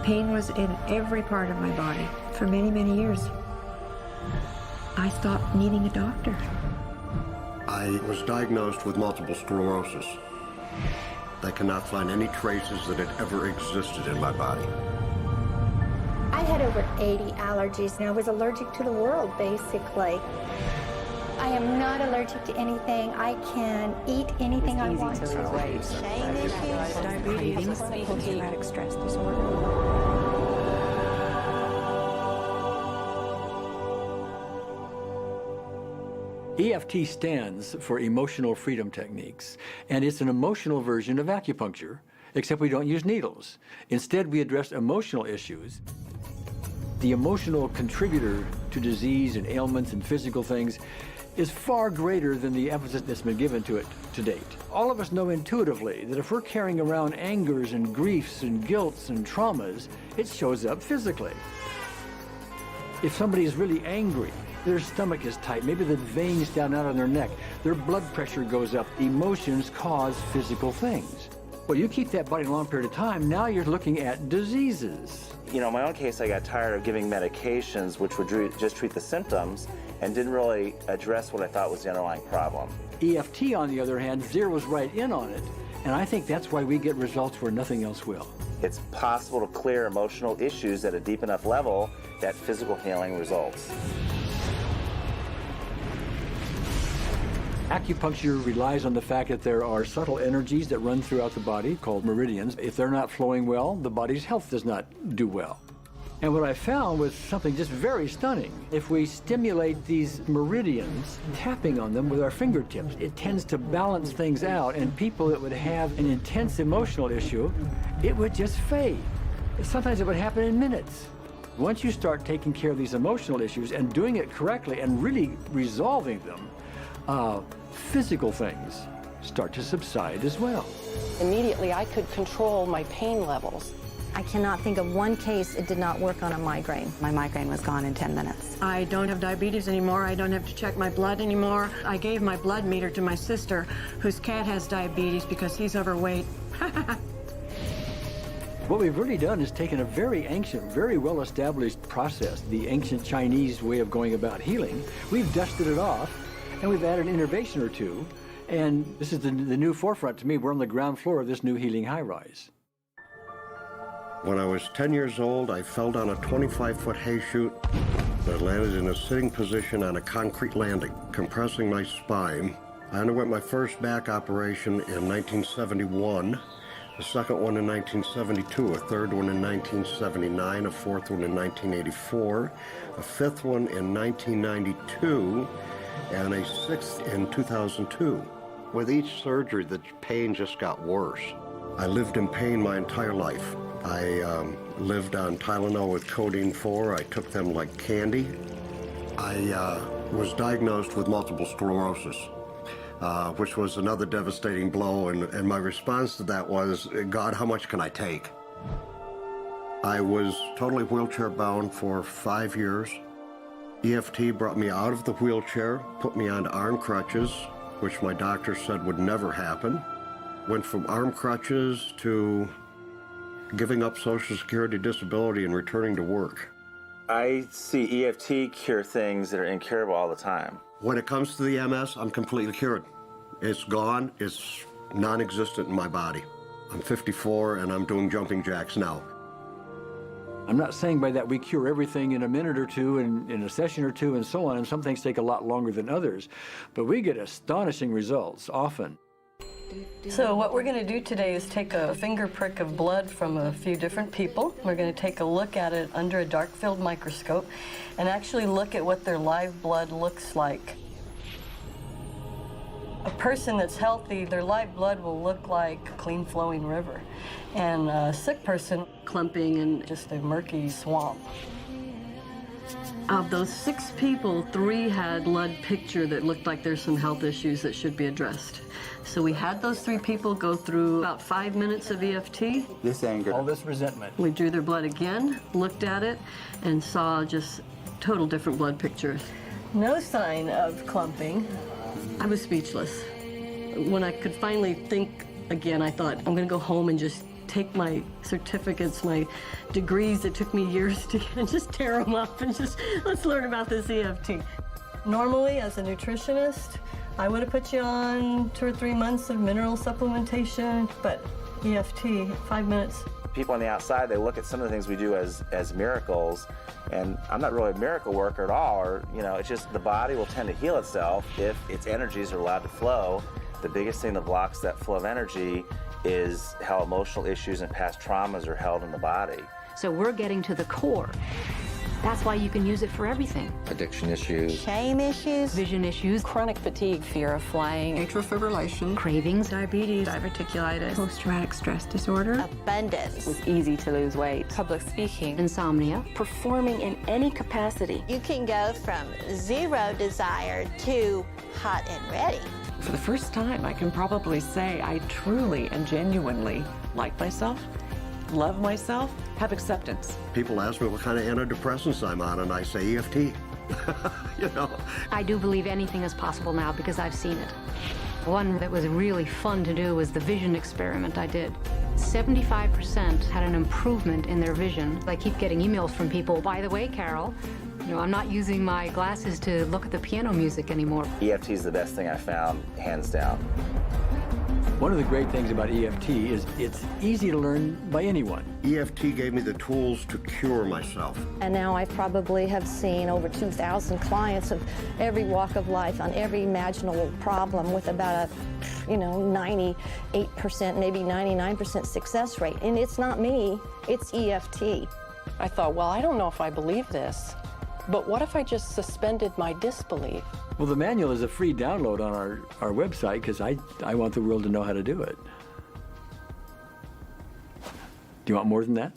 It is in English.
Pain was in every part of my body for many, many years. I stopped needing a doctor. I was diagnosed with multiple sclerosis. They cannot find any traces that it ever existed in my body. I had over 80 allergies and I was allergic to the world, basically. I am not allergic to anything. I can eat anything I want to. Shame issues, Diabetes, post-traumatic stress disorder. EFT stands for Emotional Freedom Techniques, and it's an emotional version of acupuncture, except we don't use needles. Instead, we address emotional issues. The emotional contributor to disease and ailments and physical things is far greater than the emphasis that's been given to it to date. All of us know intuitively that if we're carrying around angers and griefs and guilts and traumas, it shows up physically. If somebody is really angry, their stomach is tight, maybe the veins down out on their neck, their blood pressure goes up, emotions cause physical things. Well, you keep that body a long period of time, now you're looking at diseases. You know, in my own case, I got tired of giving medications which would just treat the symptoms and didn't really address what I thought was the underlying problem. EFT, on the other hand, zeroes right in on it, and I think that's why we get results where nothing else will. It's possible to clear emotional issues at a deep enough level that physical healing results. Acupuncture relies on the fact that there are subtle energies that run throughout the body called meridians. If they're not flowing well, the body's health does not do well. And what I found was something just very stunning. If we stimulate these meridians, tapping on them with our fingertips, it tends to balance things out, and people that would have an intense emotional issue, it would just fade. Sometimes it would happen in minutes. Once you start taking care of these emotional issues and doing it correctly and really resolving them, physical things start to subside as well. Immediately, I could control my pain levels. I cannot think of one case it did not work on a migraine. My migraine was gone in 10 minutes. I don't have diabetes anymore. I don't have to check my blood anymore. I gave my blood meter to my sister, whose cat has diabetes because he's overweight. What we've really done is taken a very ancient, very well-established process, the ancient Chinese way of going about healing. We've dusted it off, and we've added an innovation or two, and this is the new forefront to me. We're on the ground floor of this new healing high-rise. When I was 10 years old, I fell down a 25-foot hay chute. I landed in a sitting position on a concrete landing, compressing my spine. I underwent my first back operation in 1971, a second one in 1972, a third one in 1979, a fourth one in 1984, a fifth one in 1992, and a sixth in 2002. With each surgery, the pain just got worse. I lived in pain my entire life. I lived on Tylenol with codeine 4. I took them like candy. I was diagnosed with multiple sclerosis, which was another devastating blow, and my response to that was, God, how much can I take? I was totally wheelchair bound for 5 years. EFT brought me out of the wheelchair, put me on arm crutches, which my doctor said would never happen. Went from arm crutches to giving up Social Security disability and returning to work. I see EFT cure things that are incurable all the time. When it comes to the MS, I'm completely cured. It's gone, it's non-existent in my body. I'm 54 and I'm doing jumping jacks now. I'm not saying by that we cure everything in a minute or two and in a session or two and so on, and some things take a lot longer than others, but we get astonishing results often. So what we're going to do today is take a finger prick of blood from a few different people. We're going to take a look at it under a dark field microscope and actually look at what their live blood looks like. A person that's healthy, their live blood will look like a clean flowing river. And a sick person, clumping in just a murky swamp. Of those 6 people, 3 had blood picture that looked like there's some health issues that should be addressed. So we had those 3 people go through about 5 minutes of EFT. This anger. All this resentment. We drew their blood again, looked at it, and saw just total different blood pictures. No sign of clumping. I was speechless. When I could finally think again, I thought, I'm going to go home and just take my certificates, my degrees that took me years to get, and just tear them up and just, let's learn about this EFT. Normally, as a nutritionist, I would have put you on 2 or 3 months of mineral supplementation, but EFT, 5 minutes. People on the outside, they look at some of the things we do as miracles, and I'm not really a miracle worker at all, or, you know, it's just the body will tend to heal itself if its energies are allowed to flow. The biggest thing that blocks that flow of energy is how emotional issues and past traumas are held in the body. So we're getting to the core. That's why you can use it for everything. Addiction issues. Shame issues. Vision issues, Chronic fatigue, fear of flying, Atrial fibrillation, cravings, diabetes, diverticulitis, post-traumatic stress disorder. Abundance. It's easy to lose weight. public speaking, insomnia. performing in any capacity. You can go from 0 desire to hot and ready. For the first time, I can probably say I truly and genuinely like myself, love myself, have acceptance. People ask me what kind of antidepressants I'm on, and I say EFT. You know, I do believe anything is possible now because I've seen it. One that was really fun to do was the vision experiment I did. 75% had an improvement in their vision. I keep getting emails from people, by the way, Carol, you know, I'm not using my glasses to look at the piano music anymore. EFT is the best thing I found, hands down. One of the great things about EFT is it's easy to learn by anyone. EFT gave me the tools to cure myself. And now I probably have seen over 2,000 clients of every walk of life on every imaginable problem with about a, 98%, maybe 99% success rate. And it's not me, it's EFT. I thought, well, I don't know if I believe this, but what if I just suspended my disbelief? Well, the manual is a free download on our website because I want the world to know how to do it. Do you want more than that?